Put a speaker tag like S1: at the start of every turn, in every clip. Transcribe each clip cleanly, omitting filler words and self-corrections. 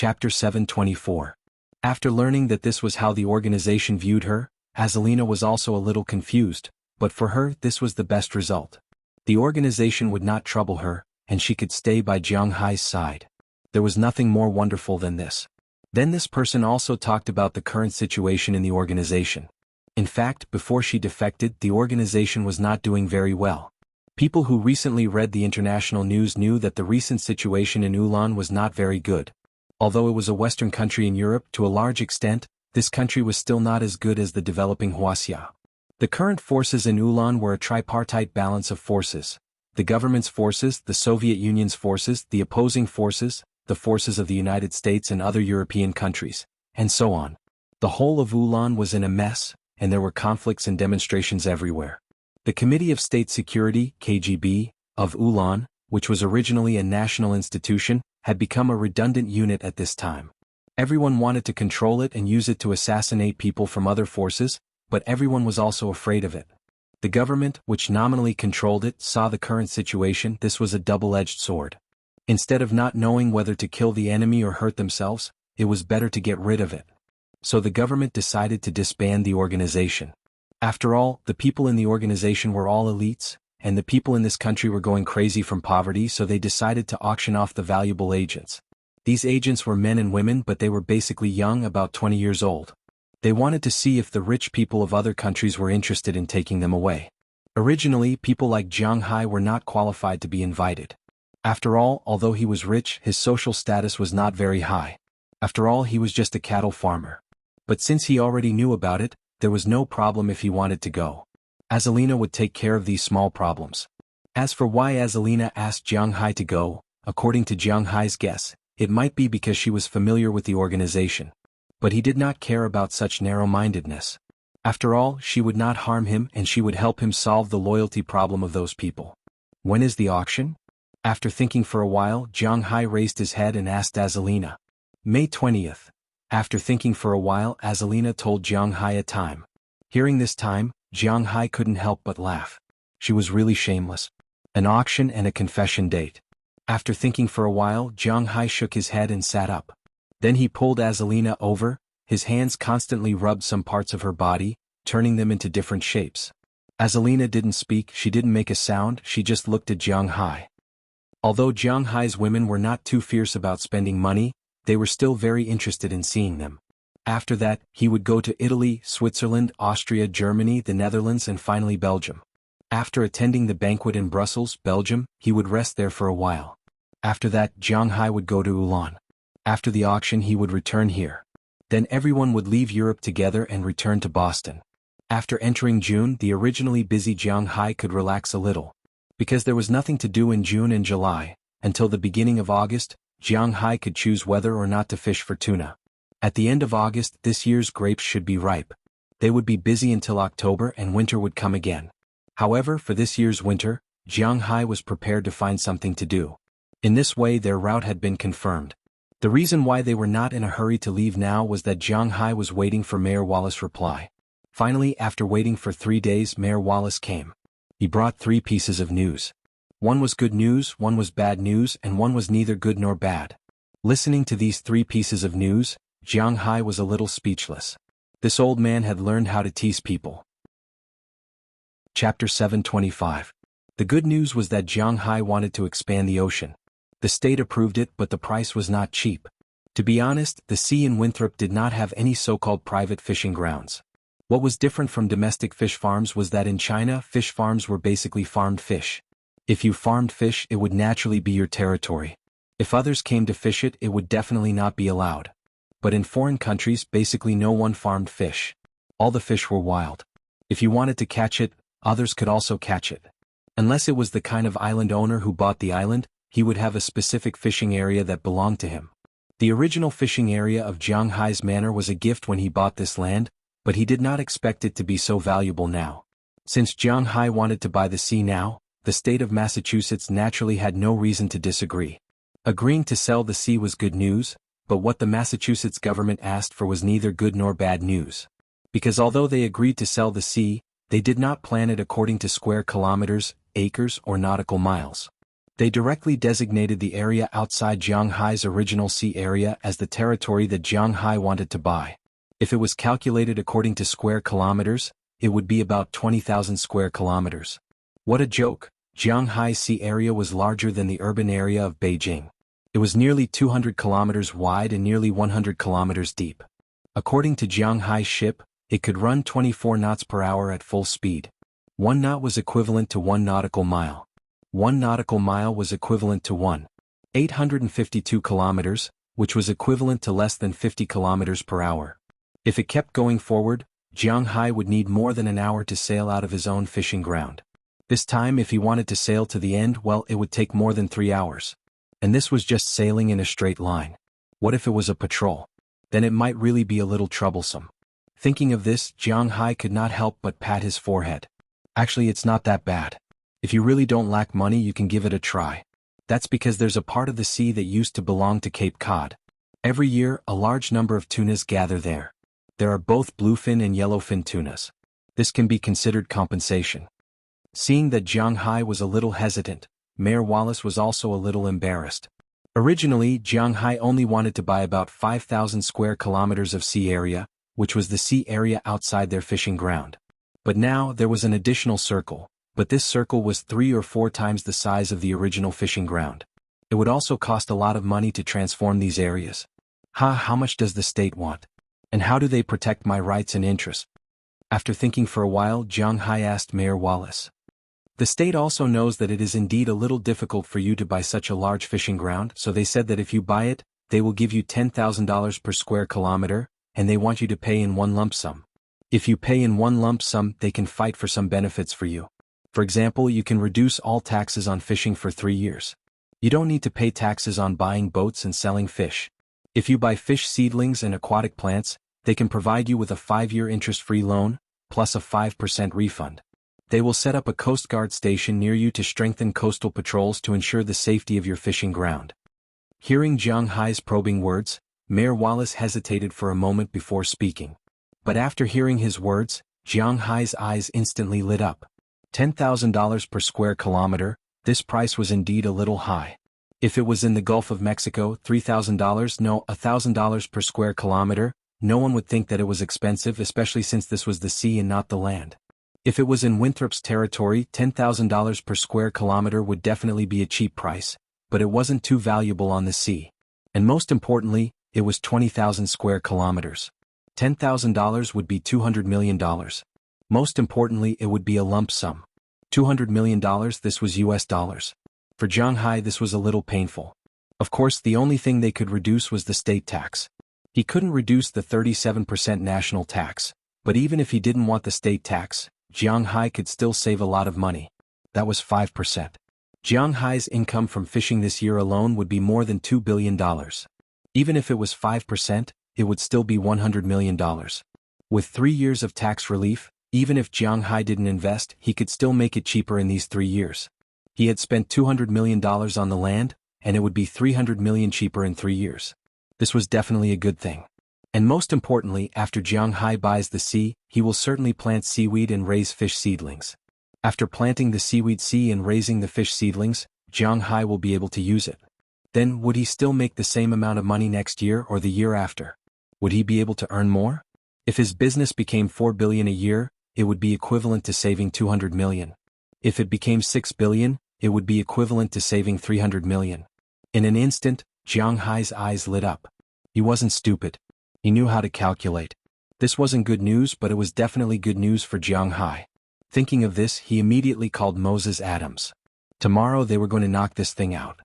S1: Chapter 724. After learning that this was how the organization viewed her, Azalina was also a little confused, but for her this was the best result. The organization would not trouble her, and she could stay by Jiang Hai's side. There was nothing more wonderful than this. Then this person also talked about the current situation in the organization. In fact, before she defected, the organization was not doing very well. People who recently read the international news knew that the recent situation in Ulan was not very good. Although it was a Western country in Europe to a large extent, this country was still not as good as the developing Wuxia. The current forces in Ulan were a tripartite balance of forces: the government's forces, the Soviet Union's forces, the opposing forces, the forces of the United States and other European countries, and so on. The whole of Ulan was in a mess, and there were conflicts and demonstrations everywhere. The Committee of State Security, KGB, of Ulan, which was originally a national institution, had become a redundant unit at this time. Everyone wanted to control it and use it to assassinate people from other forces, but everyone was also afraid of it. The government, which nominally controlled it, saw the current situation. This was a double-edged sword. Instead of not knowing whether to kill the enemy or hurt themselves, it was better to get rid of it. So the government decided to disband the organization. After all, the people in the organization were all elites, and the people in this country were going crazy from poverty, so they decided to auction off the valuable agents. These agents were men and women, but they were basically young, about 20 years old. They wanted to see if the rich people of other countries were interested in taking them away. Originally, people like Jiang Hai were not qualified to be invited. After all, although he was rich, his social status was not very high. After all, he was just a cattle farmer. But since he already knew about it, there was no problem if he wanted to go. Azalina would take care of these small problems. As for why Azalina asked Jiang Hai to go, according to Jiang Hai's guess, it might be because she was familiar with the organization. But he did not care about such narrow-mindedness. After all, she would not harm him and she would help him solve the loyalty problem of those people. When is the auction? After thinking for a while, Jiang Hai raised his head and asked Azalina. May 20th. After thinking for a while, Azalina told Jiang Hai a time. Hearing this time, Jiang Hai couldn't help but laugh. She was really shameless. An auction and a confession date. After thinking for a while, Jiang Hai shook his head and sat up. Then he pulled Azalina over. His hands constantly rubbed some parts of her body, turning them into different shapes. Azalina didn't speak, she didn't make a sound, she just looked at Jiang Hai. Although Jiang Hai's women were not too fierce about spending money, they were still very interested in seeing them. After that, he would go to Italy, Switzerland, Austria, Germany, the Netherlands and finally Belgium. After attending the banquet in Brussels, Belgium, he would rest there for a while. After that, Jiang Hai would go to Ulan. After the auction he would return here. Then everyone would leave Europe together and return to Boston. After entering June, the originally busy Jiang Hai could relax a little. Because there was nothing to do in June and July, until the beginning of August, Jiang Hai could choose whether or not to fish for tuna. At the end of August, this year's grapes should be ripe. They would be busy until October and winter would come again. However, for this year's winter, Jiang Hai was prepared to find something to do. In this way their route had been confirmed. The reason why they were not in a hurry to leave now was that Jiang Hai was waiting for Mayor Wallace's reply. Finally, after waiting for 3 days, Mayor Wallace came. He brought 3 pieces of news. One was good news, one was bad news, and one was neither good nor bad. Listening to these 3 pieces of news, Jiang Hai was a little speechless. This old man had learned how to tease people. Chapter 725. The good news was that Jiang Hai wanted to expand the ocean. The state approved it, but the price was not cheap. To be honest, the sea in Winthrop did not have any so-called private fishing grounds. What was different from domestic fish farms was that in China, fish farms were basically farmed fish. If you farmed fish, it would naturally be your territory. If others came to fish it, it would definitely not be allowed. But in foreign countries, basically no one farmed fish. All the fish were wild. If you wanted to catch it, others could also catch it. Unless it was the kind of island owner who bought the island, he would have a specific fishing area that belonged to him. The original fishing area of Jiang Hai's manor was a gift when he bought this land, but he did not expect it to be so valuable now. Since Jiang Hai wanted to buy the sea now, the state of Massachusetts naturally had no reason to disagree. Agreeing to sell the sea was good news, but what the Massachusetts government asked for was neither good nor bad news. Because although they agreed to sell the sea, they did not plan it according to square kilometers, acres, or nautical miles. They directly designated the area outside Jiang Hai's original sea area as the territory that Jiang Hai wanted to buy. If it was calculated according to square kilometers, it would be about 20,000 square kilometers. What a joke! Jiang Hai's sea area was larger than the urban area of Beijing. It was nearly 200 kilometers wide and nearly 100 kilometers deep. According to Jiang Hai's ship, it could run 24 knots per hour at full speed. 1 knot was equivalent to 1 nautical mile. 1 nautical mile was equivalent to 1,852 kilometers, which was equivalent to less than 50 kilometers per hour. If it kept going forward, Jiang Hai would need more than an hour to sail out of his own fishing ground. This time, if he wanted to sail to the end, well, it would take more than 3 hours. And this was just sailing in a straight line. What if it was a patrol? Then it might really be a little troublesome. Thinking of this, Jiang Hai could not help but pat his forehead. Actually, it's not that bad. If you really don't lack money, you can give it a try. That's because there's a part of the sea that used to belong to Cape Cod. Every year, a large number of tunas gather there. There are both bluefin and yellowfin tunas. This can be considered compensation. Seeing that Jiang Hai was a little hesitant, Mayor Wallace was also a little embarrassed. Originally, Jiang Hai only wanted to buy about 5,000 square kilometers of sea area, which was the sea area outside their fishing ground. But now, there was an additional circle, but this circle was 3 or 4 times the size of the original fishing ground. It would also cost a lot of money to transform these areas. How much does the state want? And how do they protect my rights and interests? After thinking for a while, Jiang Hai asked Mayor Wallace. The state also knows that it is indeed a little difficult for you to buy such a large fishing ground, so they said that if you buy it, they will give you $10,000 per square kilometer, and they want you to pay in one lump sum. If you pay in one lump sum, they can fight for some benefits for you. For example, you can reduce all taxes on fishing for 3 years. You don't need to pay taxes on buying boats and selling fish. If you buy fish seedlings and aquatic plants, they can provide you with a 5-year interest-free loan, plus a 5% refund. They will set up a Coast Guard station near you to strengthen coastal patrols to ensure the safety of your fishing ground. Hearing Jiang Hai's probing words, Mayor Wallace hesitated for a moment before speaking. But after hearing his words, Jiang Hai's eyes instantly lit up. $10,000 per square kilometer, this price was indeed a little high. If it was in the Gulf of Mexico, $3,000, no, $1,000 per square kilometer, no one would think that it was expensive, especially since this was the sea and not the land. If it was in Winthrop's territory, $10,000 per square kilometer would definitely be a cheap price, but it wasn't too valuable on the sea. And most importantly, it was 20,000 square kilometers. $10,000 would be $200 million. Most importantly, it would be a lump sum. $200 million, this was US dollars. For Jiang Hai, this was a little painful. Of course, the only thing they could reduce was the state tax. He couldn't reduce the 37% national tax, but even if he didn't want the state tax, Jiang Hai could still save a lot of money. That was 5%. Jiang Hai's income from fishing this year alone would be more than $2 billion. Even if it was 5%, it would still be $100 million. With 3 years of tax relief, even if Jiang Hai didn't invest, he could still make it cheaper in these 3 years. He had spent $200 million on the land, and it would be $300 million cheaper in 3 years. This was definitely a good thing. And most importantly, after Jiang Hai buys the sea, he will certainly plant seaweed and raise fish seedlings. After planting the seaweed sea and raising the fish seedlings, Jiang Hai will be able to use it. Then, would he still make the same amount of money next year or the year after? Would he be able to earn more? If his business became $4 billion a year, it would be equivalent to saving $200 million. If it became $6 billion, it would be equivalent to saving $300 million. In an instant, Jiang Hai's eyes lit up. He wasn't stupid. He knew how to calculate. This wasn't good news, but it was definitely good news for Jiang Hai. Thinking of this, he immediately called Moses Adams. Tomorrow they were going to knock this thing out.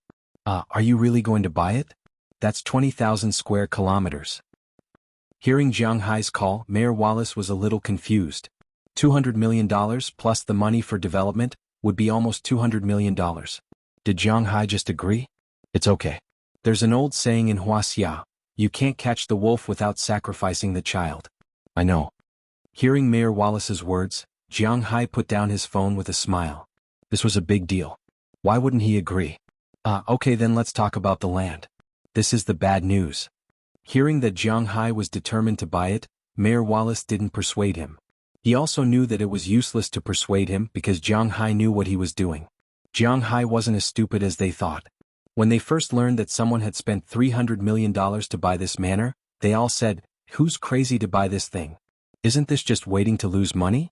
S1: Are you really going to buy it? That's 20,000 square kilometers. Hearing Jiang Hai's call, Mayor Wallace was a little confused. $200 million plus the money for development would be almost $200 million. Did Jiang Hai just agree? It's okay. There's an old saying in Wuxia, you can't catch the wolf without sacrificing the child. I know. Hearing Mayor Wallace's words, Jiang Hai put down his phone with a smile. This was a big deal. Why wouldn't he agree? Okay, then let's talk about the land. This is the bad news. Hearing that Jiang Hai was determined to buy it, Mayor Wallace didn't persuade him. He also knew that it was useless to persuade him because Jiang Hai knew what he was doing. Jiang Hai wasn't as stupid as they thought. When they first learned that someone had spent $300 million to buy this manor, they all said, "Who's crazy to buy this thing? Isn't this just waiting to lose money?"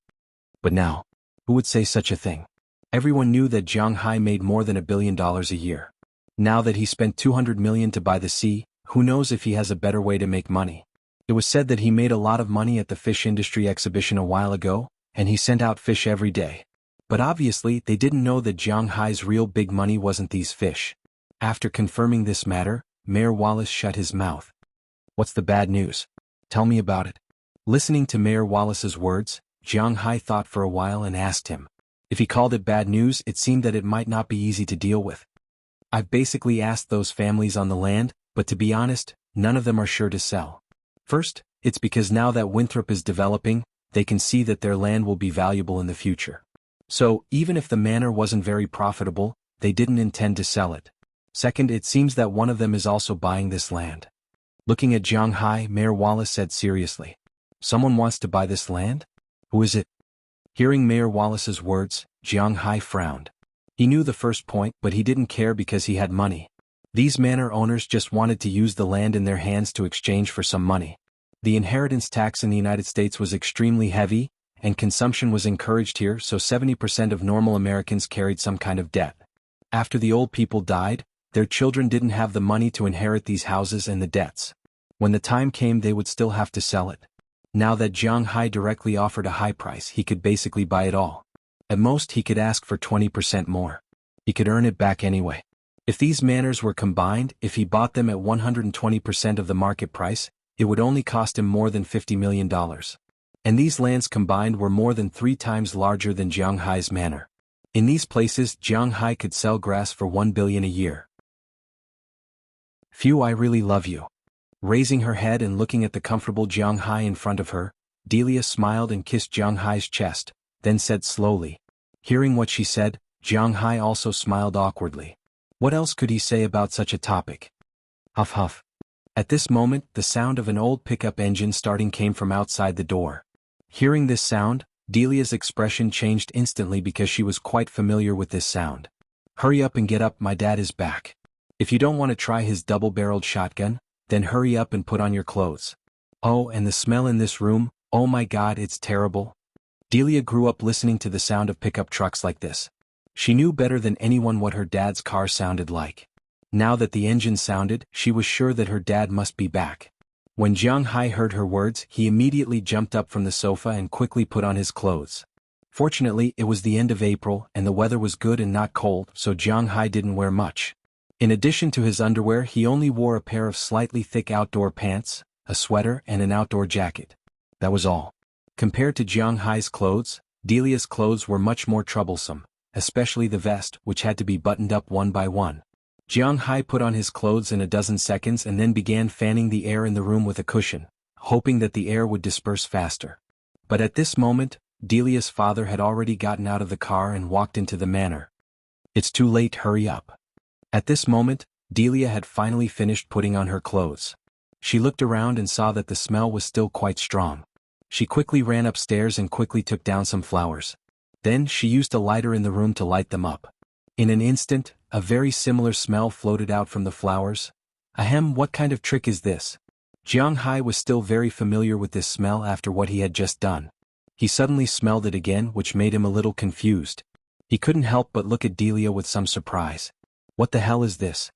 S1: But now, who would say such a thing? Everyone knew that Jiang Hai made more than $1 billion a year. Now that he spent $200 million to buy the sea, who knows if he has a better way to make money? It was said that he made a lot of money at the fish industry exhibition a while ago, and he sent out fish every day. But obviously they didn't know that Jiang Hai's real big money wasn't these fish. After confirming this matter, Mayor Wallace shut his mouth. "What's the bad news? Tell me about it." Listening to Mayor Wallace's words, Jiang Hai thought for a while and asked him. If he called it bad news, it seemed that it might not be easy to deal with. "I've basically asked those families on the land, but to be honest, none of them are sure to sell. First, it's because now that Winthrop is developing, they can see that their land will be valuable in the future. So, even if the manor wasn't very profitable, they didn't intend to sell it. Second, it seems that one of them is also buying this land." Looking at Jiang Hai, Mayor Wallace said seriously, "Someone wants to buy this land? Who is it?" Hearing Mayor Wallace's words, Jiang Hai frowned. He knew the first point, but he didn't care because he had money. These manor owners just wanted to use the land in their hands to exchange for some money. The inheritance tax in the United States was extremely heavy, and consumption was encouraged here, so 70% of normal Americans carried some kind of debt. After the old people died, their children didn't have the money to inherit these houses and the debts. When the time came, they would still have to sell it. Now that Jiang Hai directly offered a high price, he could basically buy it all. At most, he could ask for 20% more. He could earn it back anyway. If these manors were combined, if he bought them at 120% of the market price, it would only cost him more than $50 million. And these lands combined were more than 3 times larger than Jiang Hai's manor. In these places, Jiang Hai could sell grass for $1 billion a year. "Phew, I really love you." Raising her head and looking at the comfortable Jiang Hai in front of her, Delia smiled and kissed Jiang Hai's chest, then said slowly. Hearing what she said, Jiang Hai also smiled awkwardly. What else could he say about such a topic? Huff huff. At this moment, the sound of an old pickup engine starting came from outside the door. Hearing this sound, Delia's expression changed instantly because she was quite familiar with this sound. "Hurry up and get up, my dad is back. If you don't want to try his double-barreled shotgun, then hurry up and put on your clothes. Oh, and the smell in this room, oh my God, it's terrible." Delia grew up listening to the sound of pickup trucks like this. She knew better than anyone what her dad's car sounded like. Now that the engine sounded, she was sure that her dad must be back. When Jiang Hai heard her words, he immediately jumped up from the sofa and quickly put on his clothes. Fortunately, it was the end of April and the weather was good and not cold, so Jiang Hai didn't wear much. In addition to his underwear, he only wore a pair of slightly thick outdoor pants, a sweater, and an outdoor jacket. That was all. Compared to Jiang Hai's clothes, Delia's clothes were much more troublesome, especially the vest, which had to be buttoned up one by one. Jiang Hai put on his clothes in a dozen seconds and then began fanning the air in the room with a cushion, hoping that the air would disperse faster. But at this moment, Delia's father had already gotten out of the car and walked into the manor. "It's too late, hurry up." At this moment, Delia had finally finished putting on her clothes. She looked around and saw that the smell was still quite strong. She quickly ran upstairs and quickly took down some flowers. Then she used a lighter in the room to light them up. In an instant, a very similar smell floated out from the flowers. Ahem, what kind of trick is this? Jiang Hai was still very familiar with this smell after what he had just done. He suddenly smelled it again, which made him a little confused. He couldn't help but look at Delia with some surprise. "What the hell is this?"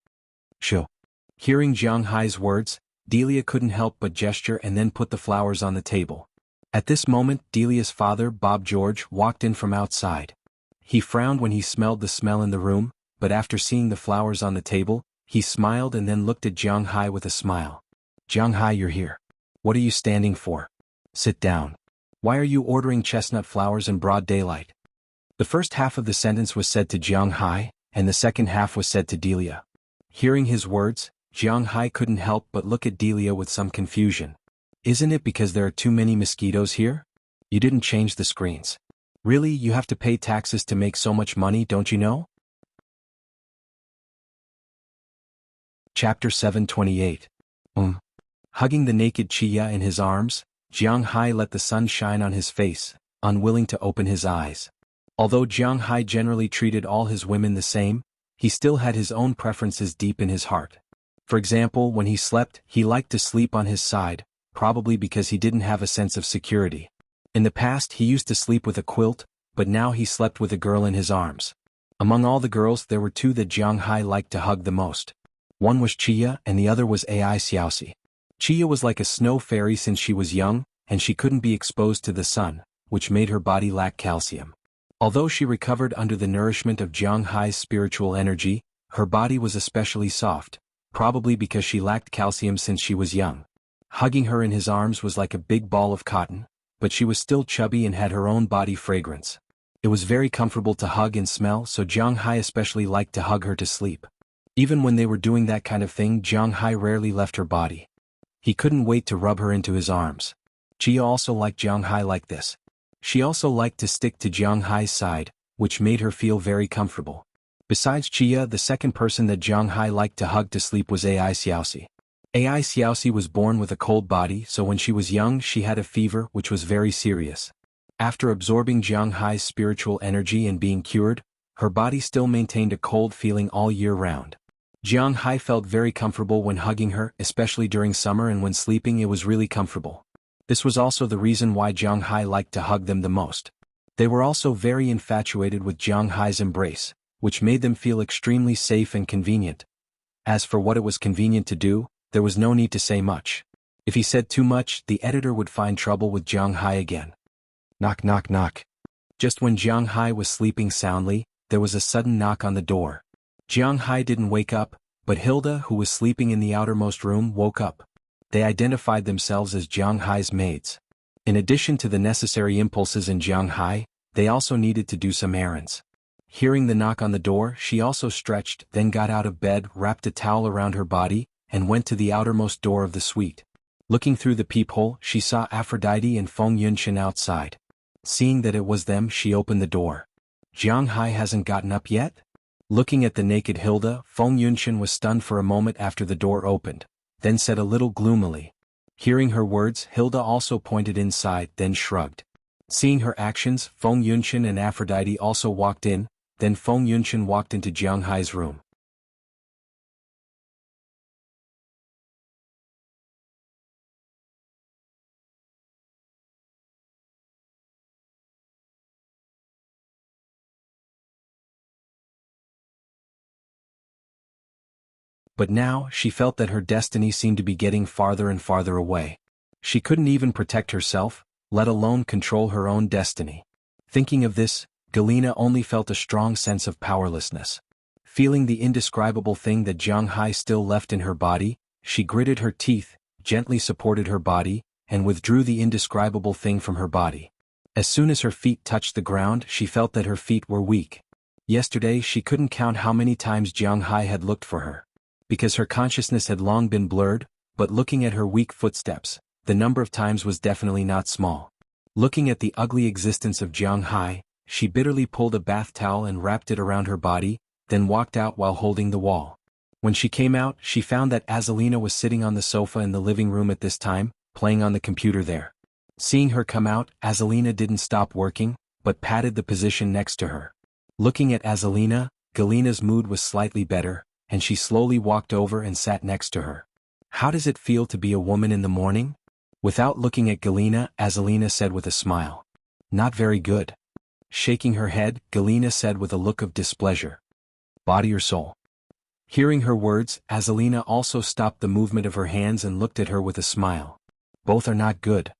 S1: "Shoo." Hearing Jiang Hai's words, Delia couldn't help but gesture and then put the flowers on the table. At this moment, Delia's father, Bob George, walked in from outside. He frowned when he smelled the smell in the room, but after seeing the flowers on the table, he smiled and then looked at Jiang Hai with a smile. "Jiang Hai, you're here. What are you standing for? Sit down. Why are you ordering chestnut flowers in broad daylight?" The first half of the sentence was said to Jiang Hai, and the second half was said to Delia. Hearing his words, Jiang Hai couldn't help but look at Delia with some confusion. "Isn't it because there are too many mosquitoes here? You didn't change the screens. Really, you have to pay taxes to make so much money, don't you know?" Chapter 728. Hugging the naked Chia in his arms, Jiang Hai let the sun shine on his face, unwilling to open his eyes. Although Jiang Hai generally treated all his women the same, he still had his own preferences deep in his heart. For example, when he slept, he liked to sleep on his side, probably because he didn't have a sense of security. In the past he used to sleep with a quilt, but now he slept with a girl in his arms. Among all the girls there were two that Jiang Hai liked to hug the most. One was Chia and the other was Ai Xiaoxi. Chia was like a snow fairy since she was young, and she couldn't be exposed to the sun, which made her body lack calcium. Although she recovered under the nourishment of Jiang Hai's spiritual energy, her body was especially soft, probably because she lacked calcium since she was young. Hugging her in his arms was like a big ball of cotton, but she was still chubby and had her own body fragrance. It was very comfortable to hug and smell, so Jiang Hai especially liked to hug her to sleep. Even when they were doing that kind of thing, Jiang Hai rarely left her body. He couldn't wait to rub her into his arms. Chia also liked Jiang Hai like this. She also liked to stick to Jiang Hai's side, which made her feel very comfortable. Besides Chia, the second person that Jiang Hai liked to hug to sleep was Ai Xiaoxi. Ai Xiaoxi was born with a cold body, so when she was young she had a fever which was very serious. After absorbing Jiang Hai's spiritual energy and being cured, her body still maintained a cold feeling all year round. Jiang Hai felt very comfortable when hugging her, especially during summer, and when sleeping it was really comfortable. This was also the reason why Jiang Hai liked to hug them the most. They were also very infatuated with Jiang Hai's embrace, which made them feel extremely safe and convenient. As for what it was convenient to do, there was no need to say much. If he said too much, the editor would find trouble with Jiang Hai again. Knock knock knock. Just when Jiang Hai was sleeping soundly, there was a sudden knock on the door. Jiang Hai didn't wake up, but Hilda, who was sleeping in the outermost room, woke up. They identified themselves as Jiang Hai's maids. In addition to the necessary impulses in Jiang Hai, they also needed to do some errands. Hearing the knock on the door, she also stretched, then got out of bed, wrapped a towel around her body, and went to the outermost door of the suite. Looking through the peephole, she saw Aphrodite and Feng Yunshan outside. Seeing that it was them, she opened the door. Jiang Hai hasn't gotten up yet? Looking at the naked Hilda, Feng Yunshan was stunned for a moment after the door opened, then said a little gloomily. Hearing her words, Hilda also pointed inside, then shrugged. Seeing her actions, Feng Yunshan and Aphrodite also walked in, then Feng Yunshan walked into Jiang Hai's room. But now, she felt that her destiny seemed to be getting farther and farther away. She couldn't even protect herself, let alone control her own destiny. Thinking of this, Galena only felt a strong sense of powerlessness. Feeling the indescribable thing that Jiang Hai still left in her body, she gritted her teeth, gently supported her body, and withdrew the indescribable thing from her body. As soon as her feet touched the ground, she felt that her feet were weak. Yesterday she couldn't count how many times Jiang Hai had looked for her. Because her consciousness had long been blurred, but looking at her weak footsteps, the number of times was definitely not small. Looking at the ugly existence of Jiang Hai, she bitterly pulled a bath towel and wrapped it around her body, then walked out while holding the wall. When she came out, she found that Azalina was sitting on the sofa in the living room at this time, playing on the computer there. Seeing her come out, Azalina didn't stop working, but patted the position next to her. Looking at Azalina, Galena's mood was slightly better, and she slowly walked over and sat next to her. How does it feel to be a woman in the morning? Without looking at Galena, Azalina said with a smile. Not very good. Shaking her head, Galena said with a look of displeasure. Body or soul? Hearing her words, Azalina also stopped the movement of her hands and looked at her with a smile. Both are not good.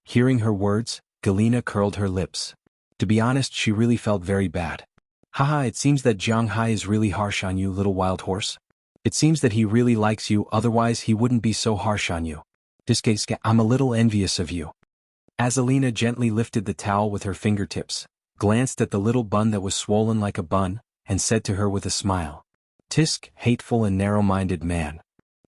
S1: Hearing her words, Galena curled her lips. To be honest, she really felt very bad. Haha, it seems that Jiang Hai is really harsh on you, little wild horse. It seems that he really likes you, otherwise he wouldn't be so harsh on you. I'm a little envious of you. Azalina gently lifted the towel with her fingertips, glanced at the little bun that was swollen like a bun, and said to her with a smile. Tisk, hateful and narrow-minded man.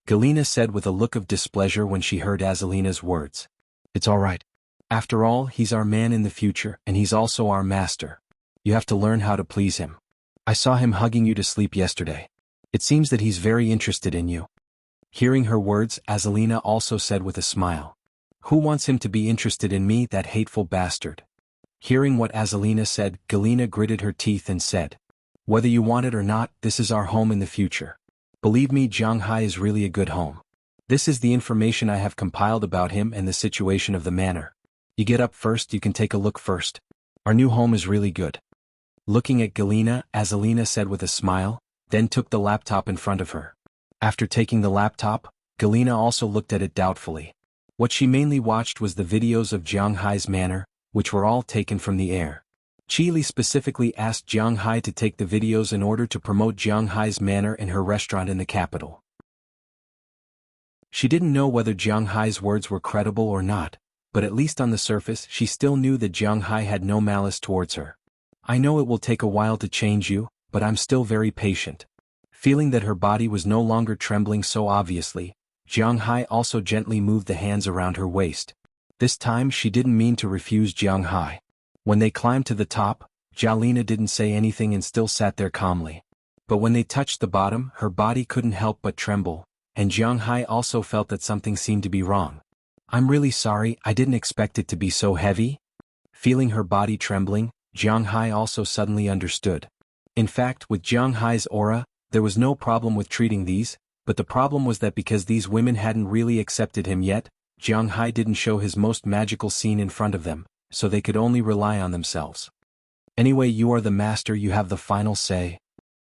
S1: Galena said with a look of displeasure when she heard Azalina's words. It's all right. After all, he's our man in the future, and he's also our master. You have to learn how to please him. I saw him hugging you to sleep yesterday. It seems that he's very interested in you. Hearing her words, Azalina also said with a smile. Who wants him to be interested in me, that hateful bastard? Hearing what Azalina said, Galina gritted her teeth and said, "Whether you want it or not, this is our home in the future. Believe me, Jianghai is really a good home. This is the information I have compiled about him and the situation of the manor. You get up first, you can take a look first. Our new home is really good." Looking at Galina, Azalina said with a smile, then took the laptop in front of her. After taking the laptop, Galina also looked at it doubtfully. What she mainly watched was the videos of Jianghai's manor, which were all taken from the air. Qili specifically asked Jianghai to take the videos in order to promote Jianghai's manor and her restaurant in the capital. She didn't know whether Jianghai's words were credible or not, but at least on the surface she still knew that Jianghai had no malice towards her. "I know it will take a while to change you, but I'm still very patient." Feeling that her body was no longer trembling so obviously, Jianghai also gently moved the hands around her waist. This time she didn't mean to refuse Jianghai. When they climbed to the top, Jialina didn't say anything and still sat there calmly. But when they touched the bottom, her body couldn't help but tremble, and Jianghai also felt that something seemed to be wrong. "I'm really sorry, I didn't expect it to be so heavy." Feeling her body trembling, Jianghai also suddenly understood. In fact, with Jianghai's aura, there was no problem with treating these, but the problem was that because these women hadn't really accepted him yet, Jianghai didn't show his most magical scene in front of them, so they could only rely on themselves. "Anyway, you are the master, you have the final say."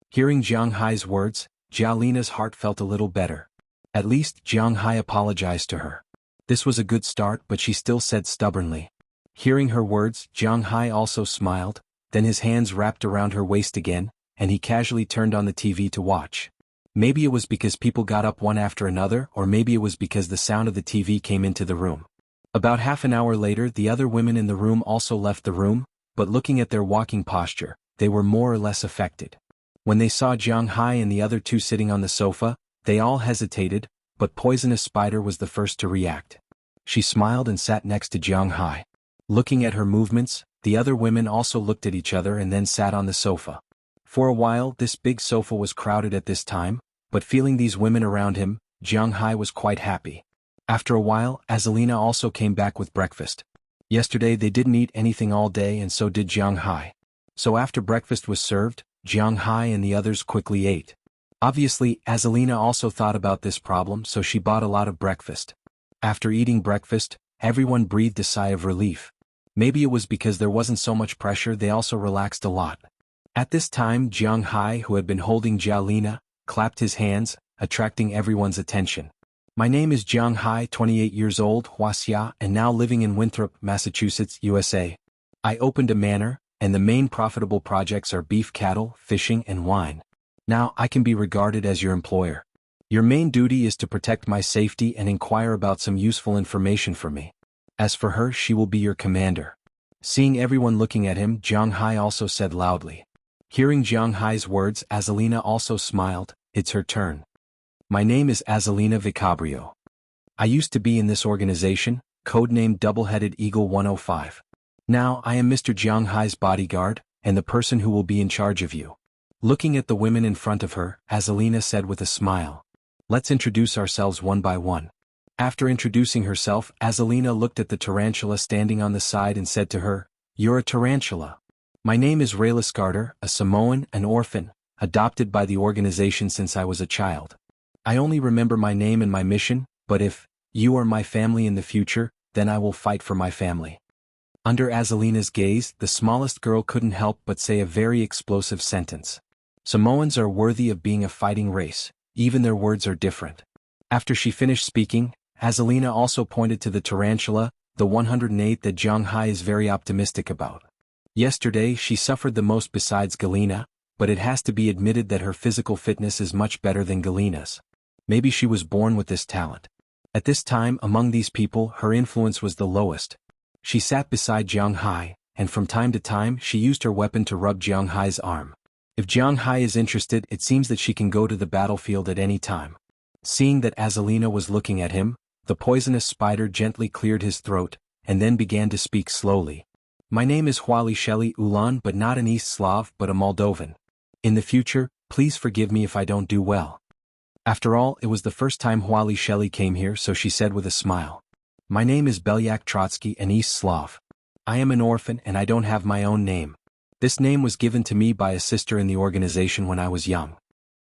S1: Hearing Jianghai's words, Jialina's heart felt a little better. At least Jianghai apologized to her. This was a good start, but she still said stubbornly. Hearing her words, Jianghai also smiled, then his hands wrapped around her waist again, and he casually turned on the TV to watch. Maybe it was because people got up one after another, or maybe it was because the sound of the TV came into the room. About half an hour later, the other women in the room also left the room, but looking at their walking posture, they were more or less affected. When they saw Jianghai and the other two sitting on the sofa, they all hesitated, but Poisonous Spider was the first to react. She smiled and sat next to Jianghai. Looking at her movements, the other women also looked at each other and then sat on the sofa. For a while, this big sofa was crowded at this time, but feeling these women around him, Jianghai was quite happy. After a while, Azalina also came back with breakfast. Yesterday they didn't eat anything all day and so did Jianghai. So after breakfast was served, Jianghai and the others quickly ate. Obviously, Azalina also thought about this problem, so she bought a lot of breakfast. After eating breakfast, everyone breathed a sigh of relief. Maybe it was because there wasn't so much pressure, they also relaxed a lot. At this time, Jianghai, who had been holding Jialina, clapped his hands, attracting everyone's attention. "My name is Jianghai, 28 years old, Wuxia, and now living in Winthrop, Massachusetts, USA. I opened a manor, and the main profitable projects are beef cattle, fishing, and wine. Now I can be regarded as your employer. Your main duty is to protect my safety and inquire about some useful information for me. As for her, she will be your commander." Seeing everyone looking at him, Jianghai also said loudly. Hearing Jianghai's words, Azalina also smiled. "It's her turn. My name is Azalina Vicabrio. I used to be in this organization, codenamed Double-Headed Eagle 105. Now I am Mr. Jianghai's bodyguard, and the person who will be in charge of you." Looking at the women in front of her, Azalina said with a smile. "Let's introduce ourselves one by one." After introducing herself, Azalina looked at the tarantula standing on the side and said to her, "You're a tarantula. My name is Raylis Carter, a Samoan, an orphan, adopted by the organization since I was a child. I only remember my name and my mission, but if you are my family in the future, then I will fight for my family." Under Azalina's gaze, the smallest girl couldn't help but say a very explosive sentence. Samoans are worthy of being a fighting race, even their words are different. After she finished speaking, Azalina also pointed to the tarantula, the 108 that Jianghai is very optimistic about. Yesterday she suffered the most besides Galina, but it has to be admitted that her physical fitness is much better than Galina's. Maybe she was born with this talent. At this time among these people her influence was the lowest. She sat beside Jianghai, and from time to time she used her weapon to rub Jianghai's arm. If Jianghai is interested, it seems that she can go to the battlefield at any time. Seeing that Azalina was looking at him, the poisonous spider gently cleared his throat, and then began to speak slowly. "My name is Huali Sheli Ulan, but not an East Slav but a Moldovan. In the future, please forgive me if I don't do well." After all, it was the first time Huali Sheli came here, so she said with a smile. "My name is Belyak Trotsky, an East Slav. I am an orphan and I don't have my own name. This name was given to me by a sister in the organization when I was young.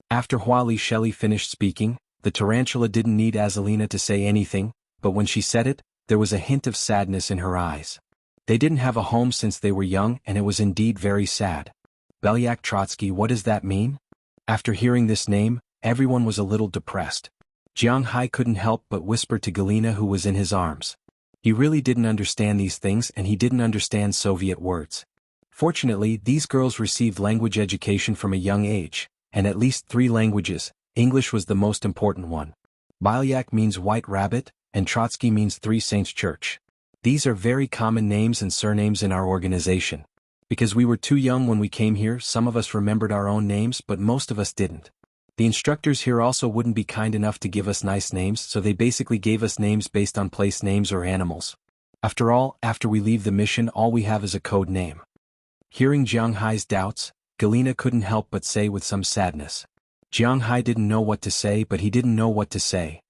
S1: After Huali Shelley finished speaking, the tarantula didn't need Azalina to say anything, but when she said it, there was a hint of sadness in her eyes. They didn't have a home since they were young and it was indeed very sad. Belyak Trotsky, what does that mean? After hearing this name, everyone was a little depressed. Jiang Hai couldn't help but whisper to Galina who was in his arms. He really didn't understand these things and he didn't understand Soviet words. Fortunately, these girls received language education from a young age, and at least 3 languages. English was the most important one. Belyak means white rabbit, and Trotsky means Three Saints Church. These are very common names and surnames in our organization. Because we were too young when we came here, some of us remembered our own names but most of us didn't. The instructors here also wouldn't be kind enough to give us nice names, so they basically gave us names based on place names or animals. After all, after we leave the mission all we have is a code name. Hearing Jiang Hai's doubts, Galina couldn't help but say with some sadness. Jiang Hai didn't know what to say but he didn't know what to say,